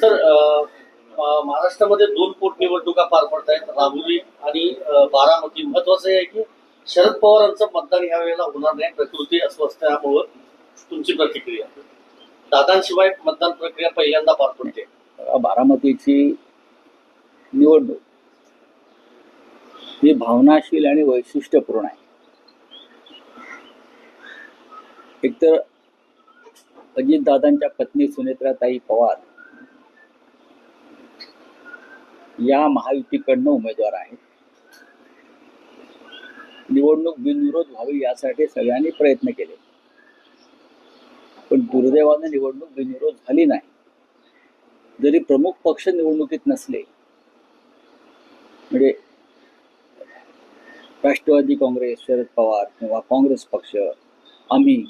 Sir महाराष्ट्रामध्ये दोन पोटनिवडणुका पार पडत आहेत, राहुरी आणि बारामती. महत्वाचं आहे की शरद पवारांचं मतदान ह्या वेळेला होणार नाही, प्रकृती अस्वस्थ यामुळं. तुमची प्रतिक्रिया? दादांशिवाय मतदान प्रक्रिया पहिल्यांदा पार पडते. बारामतीची निवडणूक ही भावनाशील आणि वैशिष्ट्यपूर्ण आहे. एकतर अजितदादांच्या पत्नी सुनेत्राताई पवार या महायुतीकडनं उमेदवार आहेत. निवडणूक बिनविरोध व्हावी यासाठी सगळ्यांनी प्रयत्न केले, पण दुर्दैवाने निवडणूक बिनविरोध झाली नाही. जरी प्रमुख पक्ष निवडणुकीत नसले, म्हणजे राष्ट्रवादी काँग्रेस, शरद पवार किंवा काँग्रेस पक्ष, आम्ही,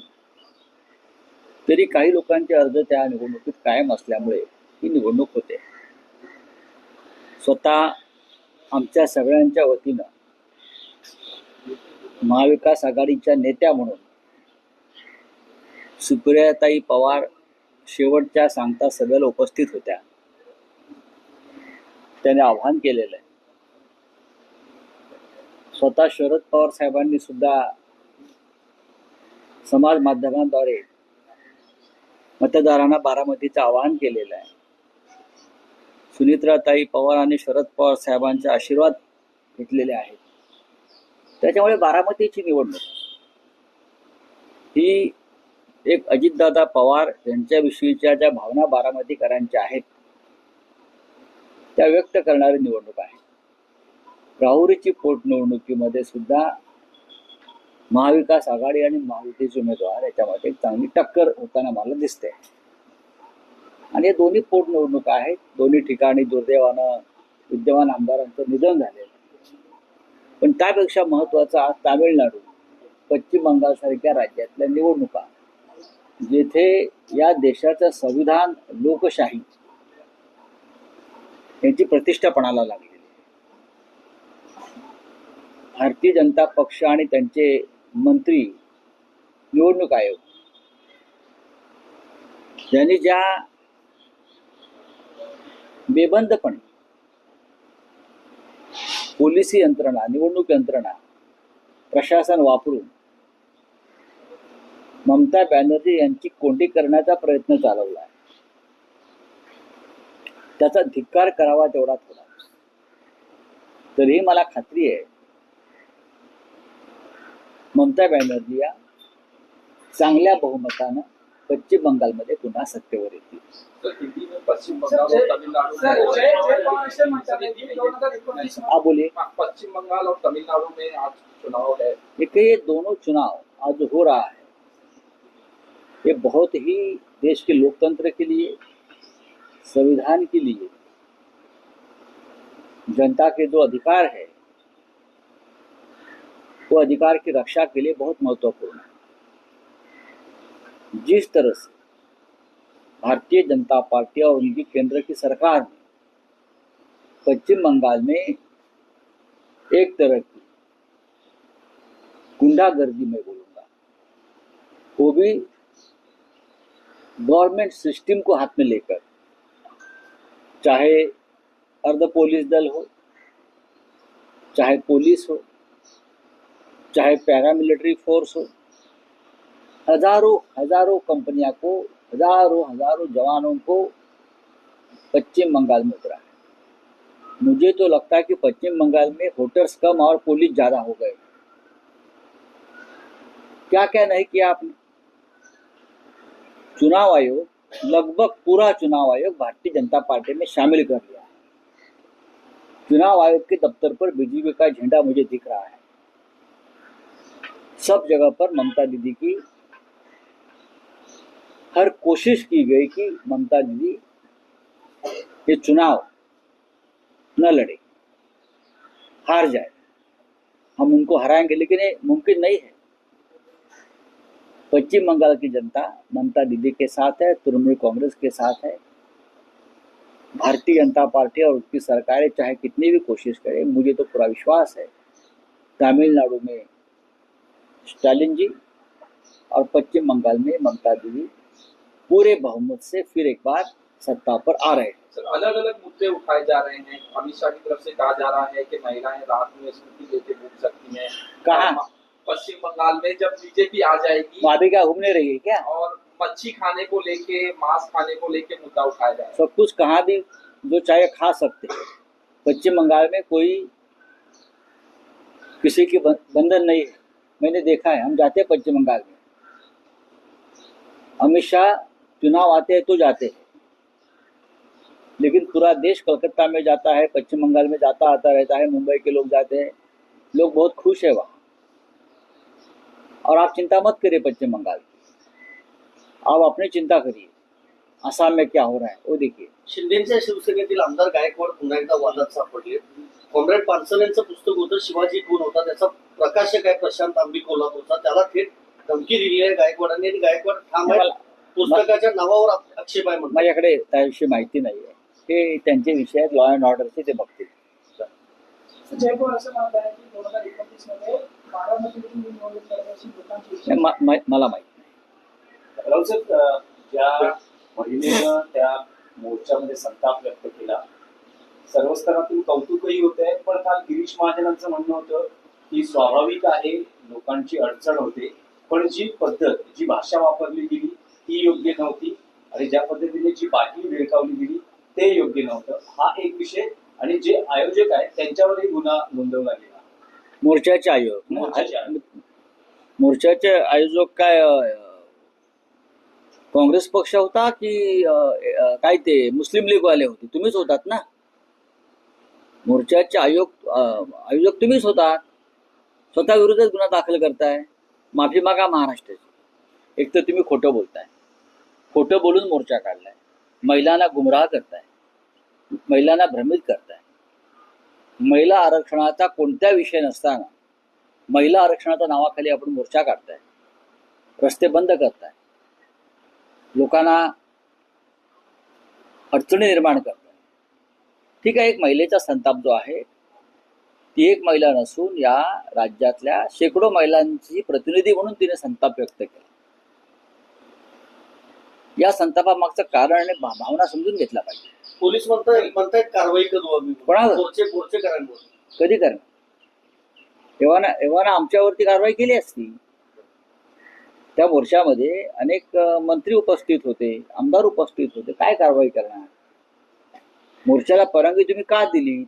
तरी काही लोकांचे अर्ज त्या निवडणुकीत कायम असल्यामुळे ही निवडणूक होते. स्वतः आमच्या सगळ्यांच्या वतीनं महाविकास आघाडीच्या नेत्या म्हणून सुप्रियाताई पवार शेवटच्या सांगता सभेला उपस्थित होत्या. त्याने आवाहन केलेलं आहे. स्वतः शरद पवार साहेबांनी सुद्धा समाज माध्यमांद्वारे मतदारांना बारामतीचं आवाहन केलेलं आहे. सुनेत्राताई पवार आणि शरद पवार साहेबांचे आशीर्वाद घेतलेले आहेत. त्याच्यामुळे बारामतीची निवडणूक ही एक अजितदादा पवार यांच्याविषयीच्या ज्या भावना बारामतीकरांच्या आहेत त्या व्यक्त करणारी निवडणूक आहे. राहुरीची पोटनिवडणुकीमध्ये सुद्धा महाविकास आघाडी आणि महायुतीचे उमेदवार याच्यामध्ये चांगली टक्कर होताना मला दिसते. आणि हे दोन्ही पोटनिवडणुका आहेत. दोन्ही ठिकाणी दुर्दैवानं विद्यमान आमदारांचं निधन झालेलं. पण त्यापेक्षा महत्त्वाचं आज तामिळनाडू, पश्चिम बंगालसारख्या राज्यातल्या निवडणुका, जेथे या देशाचं संविधान, लोकशाही यांची प्रतिष्ठा पणाला लागलेली. भारतीय जनता पक्ष आणि त्यांचे मंत्री, निवडणूक आयोग यांनी ज्या बेबंदपणे पोलिसी यंत्रणा, निवडणूक यंत्रणा, प्रशासन वापरून ममता बॅनर्जी यांची कोंडी करण्याचा प्रयत्न चालवला आहे, त्याचा धिक्कार करावा तेवढा थोडा. तरीही मला खात्री आहे ममता बॅनर्जी या चांगल्या बहुमतानं पश्चिम बंगालमध्ये पुन्हा सत्तेवर येतील. पश्चिम बंगाल और तमिलनाडु बोलिए। पश्चिम बंगाल और तमिलनाडु में आज चुनाव है। देखिए, ये दोनों चुनाव आज हो रहा है, ये बहुत ही देश के लोकतंत्र के लिए, संविधान के लिए, जनता के जो अधिकार है वो अधिकार की रक्षा के लिए बहुत महत्वपूर्ण है. जिस तरह से भारतीय जनता पार्टी और उनकी केंद्र की सरकार ने पश्चिम बंगाल में एक तरह की गुंडागर्दी में बोलूंगा, वो भी गवर्नमेंट सिस्टम को हाथ में लेकर, चाहे अर्ध पुलिस दल हो, चाहे पुलिस हो, चाहे पैरामिलिट्री फोर्स हो, हजारों कंपनियां को, हजारों जवानों को पश्चिम बंगाल में उतरा है. मुझे तो लगता है कि पश्चिम बंगाल में वोटर्स कम और पुलिस ज्यादा हो गए. क्या क्या नहीं किया आपने. चुनाव आयोग, लगभग पूरा चुनाव आयोग भारतीय जनता पार्टी में शामिल कर लिया है. चुनाव आयोग के दफ्तर पर बीजेपी का झंडा मुझे दिख रहा है. सब जगह पर ममता दीदी की हर कोशिश की गई कि ममता दीदी ये चुनाव न लड़े, हार जाए. हम उनको हराएंगे, लेकिन ये मुमकिन नहीं है. पश्चिम बंगाल की जनता ममता दीदी के साथ है, तृणमूल कांग्रेस के साथ है. भारतीय जनता पार्टी और उसकी सरकारें चाहे कितनी भी कोशिश करें, मुझे तो पूरा विश्वास है तमिलनाडु में स्टालिन जी और पश्चिम बंगाल में ममता दीदी पूरे बहुमत से फिर एक बार सत्ता पर आ रहे हैं। सर अलग अलग मुद्दे उठाए जा रहे हैं। अमित शाह की तरफ से कहा जा रहा है कि महिलाएं रात में स्कूटी लेके घूम सकती हैं। कहाँ? पश्चिम बंगाल में जब बीजेपी आ जाएगी। वहाँ भी क्या घूमने रही है क्या? और मच्छी खाने को लेके, मांस खाने को लेके मुद्दा उठाया जा रहा है। सब कुछ कहाँ भी जो चाहे खा सकते हैं। पश्चिम बंगाल में कोई किसी की बंधन नहीं है। मैंने देखा है, हम जाते हैं पश्चिम बंगाल में, अमित शाह चुनाव आते हैं तो जाते हैं, लेकिन पूरा देश कलकत्ता में जाता है, पश्चिम बंगाल में जाता आता रहता है, मुंबई के लोग जाते हैं, लोग बहुत खुश है वहाँ। और आप चिंता मत करिए पश्चिम बंगाल की, आप अपनी चिंता करिए आसाम में क्या हो रहा है वो देखिए। शिंदेच्या शिवसेनेतील आमदार गायकवाड पुन्हा एकदा वादात सापडले। कॉम्रेड पानसरे यांचं पुस्तक होतं शिवाजी कोण होता, त्याचा प्रकाशक आहे प्रशांत आंबी कोल्हापूरचा, त्याला थेट धमकी दिली आहे गायकवाडांनी आणि गायकवाड ठाम आहे, पुस्तकाच्या नावावर आक्षेप आहे म्हणून। माझ्याकडे त्याविषयी माहिती नाही आहे, हे त्यांचे विषय आहेत, लॉ अँड ऑर्डरचे ते बघतील। जयपूर असं म्हणत आहे की 2029 मध्ये बारामतीतून निवडणूक करण्याची लोकांची इच्छा मला माहिती नाही। राहुल सर, ज्या महिलेनं त्या मोर्चामध्ये संताप व्यक्त केला, सर्व स्तरातून कौतुकही होत आहे, पण काल गिरीश महाजनांचं म्हणणं होतं की स्वाभाविक आहे, लोकांची अडचण होते, पण जी पद्धत, जी भाषा वापरली गेली ती योग्य नव्हती, आणि ज्या पद्धतीने जी बातमी भेळकावली गेली ते योग्य नव्हतं। हा एक विषय, आणि जे आयोजक आहेत त्यांच्यावरही गुन्हा नोंदवला गेला। मोर्चाचे आयोजक काय काँग्रेस पक्ष होता की काय ते मुस्लिम लीग वाले होते? तुम्हीच होतात ना। मोर्चाचे आयोजक तुम्हीच होतात, स्वतः विरोधात गुन्हा दाखल करताय। माफी मागा महाराष्ट्राची। एक तर तुम्ही खोटं बोलताय, खोटं बोलून मोर्चा काढलाय, महिलांना गुमराह करताय, महिलांना भ्रमित करताय। महिला आरक्षणाचा कोणत्या विषय नसताना महिला आरक्षणाच्या नावाखाली आपण मोर्चा काढताय, रस्ते बंद करताय, लोकांना अडचणी निर्माण करताय। ठीक आहे, एक महिलेचा संताप जो आहे, ती एक महिला नसून या राज्यातल्या शेकडो महिलांची प्रतिनिधी म्हणून तिने संताप व्यक्त केला। या संतापामागचं कारण आणि भावना समजून घेतला पाहिजे। पोलीस म्हणतायत कारवाई करू आम्ही, कोणावर? मोर्चेकरांवर। कधी करणार? एव्हाना आमच्यावरती कारवाई केली असती। त्या मोर्चामध्ये अनेक मंत्री उपस्थित होते, आमदार उपस्थित होते, काय कारवाई करणार? मोर्चाला परवानगी तुम्ही का दिली?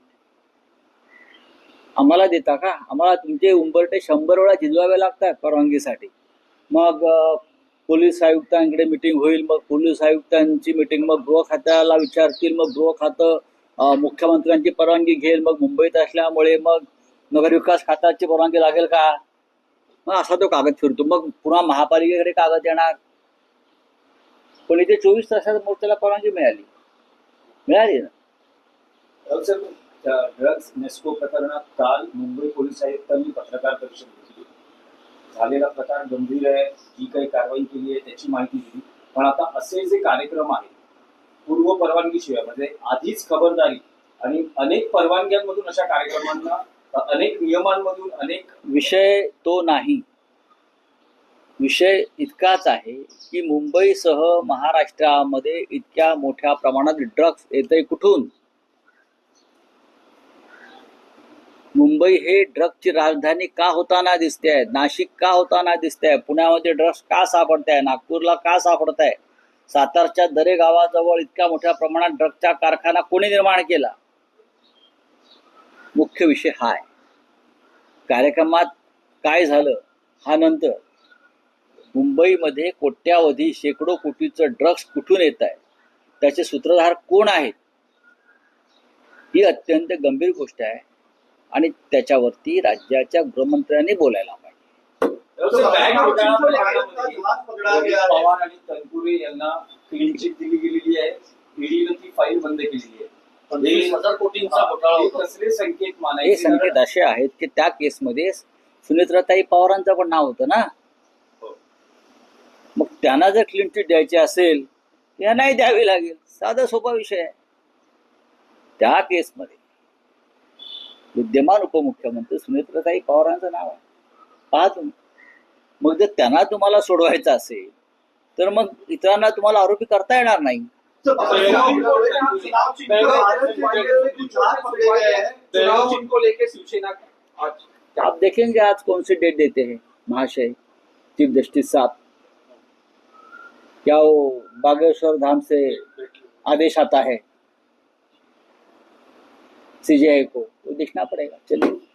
आम्हाला देता का? आम्हाला तुमचे उंबरटे 100 वेळा झिजवावे लागतात परवानगीसाठी। मग पोलीस आयुक्तांकडे मिटिंग होईल, मग पोलीस आयुक्तांची मिटिंग, मग गृह खात्याला विचारतील, मग गृह खातं मुख्यमंत्र्यांची परवानगी घेईल, मग मुंबईत असल्यामुळे मग नगरविकास खात्याची परवानगी लागेल का? मग असा तो कागद फिरतो, मग पुन्हा महापालिकेकडे कागद येणार। पण इथे 24 तासात मोर्चाला परवानगी मिळाली ना। राहुल सर, ड्रग्ज नेस्को प्रकरणात काल मुंबई पोलीस आयुक्तांनी पत्रकार परिषद घेतली। झालेला प्रकार गंभीर आहे, जी काही कारवाई केली आहे त्याची माहिती दिली, पण आता असे जे कार्यक्रम आहेत पूर्व परवानगीशिवाय, म्हणजे आधीच खबरदारी आणि अनेक परवानग्यांमधून अशा कार्यक्रमांना, अनेक नियमांमधून, अनेक विषय तो नाही। विषय इतकाच आहे की मुंबईसह महाराष्ट्रामध्ये इतक्या मोठ्या प्रमाणात ड्रग्ज येतंय कुठून? मुंबई हे ड्रग्जची राजधानी का होताना दिसते आहे? नाशिक का होताना दिसते आहे? पुण्यामध्ये ड्रग्ज का सापडत आहे? नागपूरला का सापडत आहे? सातारच्या दरे गावाजवळ इतक्या मोठ्या प्रमाणात ड्रग्जचा कारखाना कोणी निर्माण केला? मुख्य विषय हा आहे। कार्यक्रमात काय झालं हा नंतर, मुंबईमध्ये कोट्यावधी शेकडो कोटीचं ड्रग्ज कुठून येत आहे, त्याचे सूत्रधार कोण आहेत, ही अत्यंत गंभीर गोष्ट आहे आणि त्याच्यावरती राज्याच्या गृहमंत्र्यांनी बोलायला पाहिजे। पवार आणि तनपुरे यांना क्लीन चिट दिली गेलेली आहे, ईडीनं ती फाईल बंद केलेली आहे। 20,000 कोटींचा घोटाळा होता। कसले संकेत हे मानायचे? संकेत असे आहेत की त्या केसमध्ये सुनेत्राताई पवारांचं पण नाव होतं ना। मग त्यांना जर क्लीन चिट द्यायची असेल त्यांनाही द्यावी लागेल, साधा सोपा विषय आहे। त्या केसमध्ये विद्यमान उपमुख्यमंत्री सुनेत्राताई पवारांचं नाव आहे, पहा तुम्ही। मग जर त्यांना तुम्हाला सोडवायचं असेल तर मग इतरांना तुम्हाला आरोपी करता येणार नाही। चुनाव चिन्ह को लेके शिवसेना आज आप देखेंगे आज कौन सी डेट देते हैं महाशय चीफ जस्टिस साहब। क्या वो बागेश्वर धाम से आदेश आता है सीजीआई को, वो देखना पड़ेगा। चलिए।